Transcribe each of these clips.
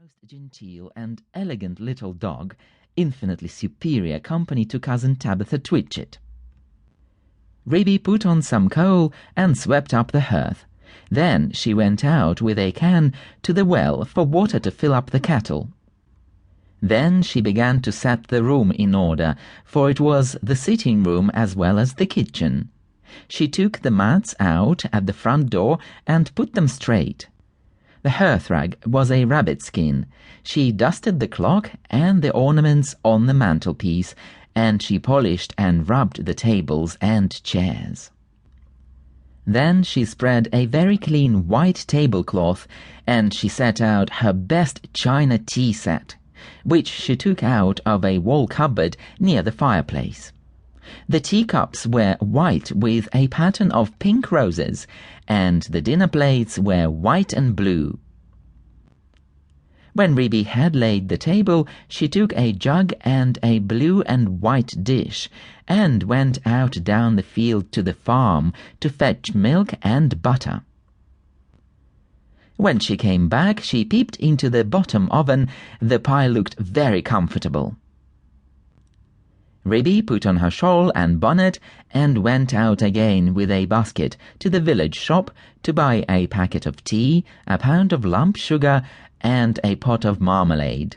most genteel and elegant little dog, infinitely superior company to Cousin Tabitha Twitchit. Ribby put on some coal and swept up the hearth. Then she went out with a can to the well for water to fill up the kettle. Then she began to set the room in order, for it was the sitting room as well as the kitchen. She took the mats out at the front door and put them straight. The hearthrug was a rabbit skin. She dusted the clock and the ornaments on the mantelpiece, and she polished and rubbed the tables and chairs. Then she spread a very clean white tablecloth, and she set out her best china tea set, which she took out of a wall cupboard near the fireplace. The teacups were white with a pattern of pink roses, and the dinner plates were white and blue. When Ribby had laid the table, she took a jug and a blue and white dish, and went out down the field to the farm to fetch milk and butter. When she came back, she peeped into the bottom oven. The pie looked very comfortable. Ribby put on her shawl and bonnet and went out again with a basket to the village shop to buy a packet of tea, a pound of lump sugar, and a pot of marmalade.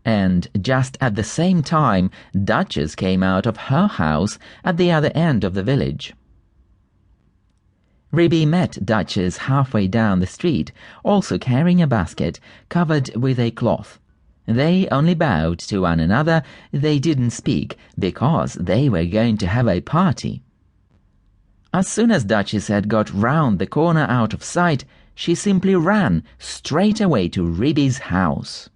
And just at the same time, Duchess came out of her house at the other end of the village. Ribby met Duchess halfway down the street, also carrying a basket covered with a cloth. They only bowed to one another. They didn't speak, because they were going to have a party. As soon as Duchess had got round the corner out of sight, she simply ran straight away to Ribby's house.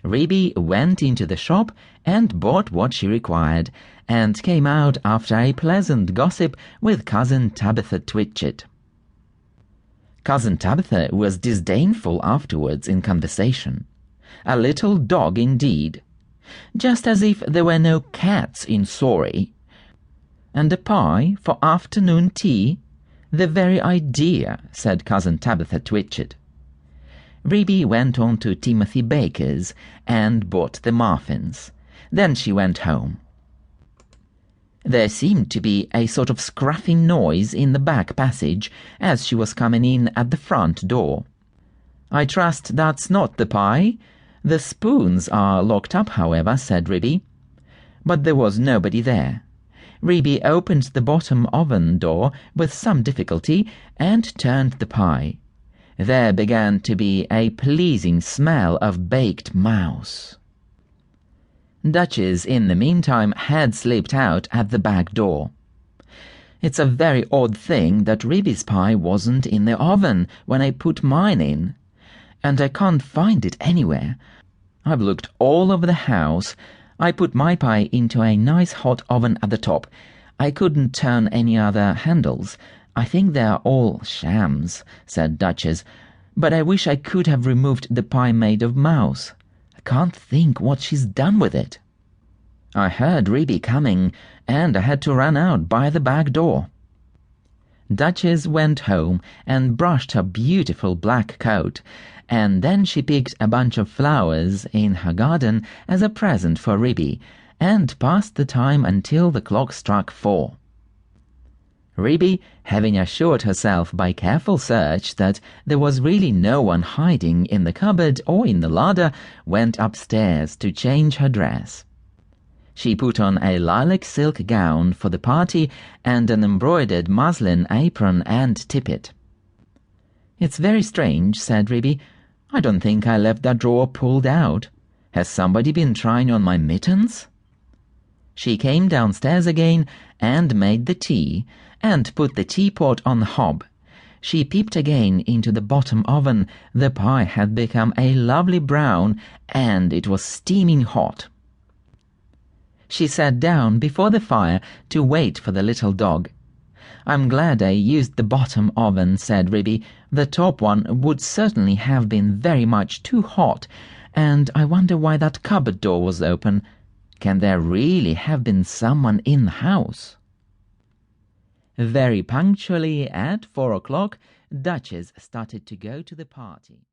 Ribby went into the shop and bought what she required, and came out after a pleasant gossip with Cousin Tabitha Twitchit. Cousin Tabitha was disdainful afterwards in conversation. A little dog indeed, just as if there were no cats in Sorry. And a pie for afternoon tea? The very idea, said Cousin Tabitha Twitchit. Ribby went on to Timothy Baker's and bought the muffins. Then she went home. There seemed to be a sort of scruffing noise in the back passage as she was coming in at the front door. "I trust that's not the pie. The spoons are locked up, however," said Ribby. But there was nobody there. Ribby opened the bottom oven door with some difficulty and turned the pie. There began to be a pleasing smell of baked mouse. Duchess, in the meantime, had slipped out at the back door. "It's a very odd thing that Ribby's pie wasn't in the oven when I put mine in, and I can't find it anywhere. I've looked all over the house. I put my pie into a nice hot oven at the top. I couldn't turn any other handles. I think they're all shams," said Duchess, "but I wish I could have removed the pie made of mouse. I can't think what she's done with it. I heard Ribby coming, and I had to run out by the back door." Duchess went home and brushed her beautiful black coat, and then she picked a bunch of flowers in her garden as a present for Ribby, and passed the time until the clock struck 4. Ribby, having assured herself by careful search that there was really no one hiding in the cupboard or in the larder, went upstairs to change her dress. She put on a lilac silk gown for the party and an embroidered muslin apron and tippet. "It's very strange," said Ribby. "I don't think I left that drawer pulled out. Has somebody been trying on my mittens?" She came downstairs again and made the tea, and put the teapot on the hob. She peeped again into the bottom oven. The pie had become a lovely brown, and it was steaming hot. She sat down before the fire to wait for the little dog. "I'm glad I used the bottom oven," said Ribby. "The top one would certainly have been very much too hot, and I wonder why that cupboard door was open. Can there really have been someone in the house?" Very punctually at 4 o'clock, Duchess started to go to the party.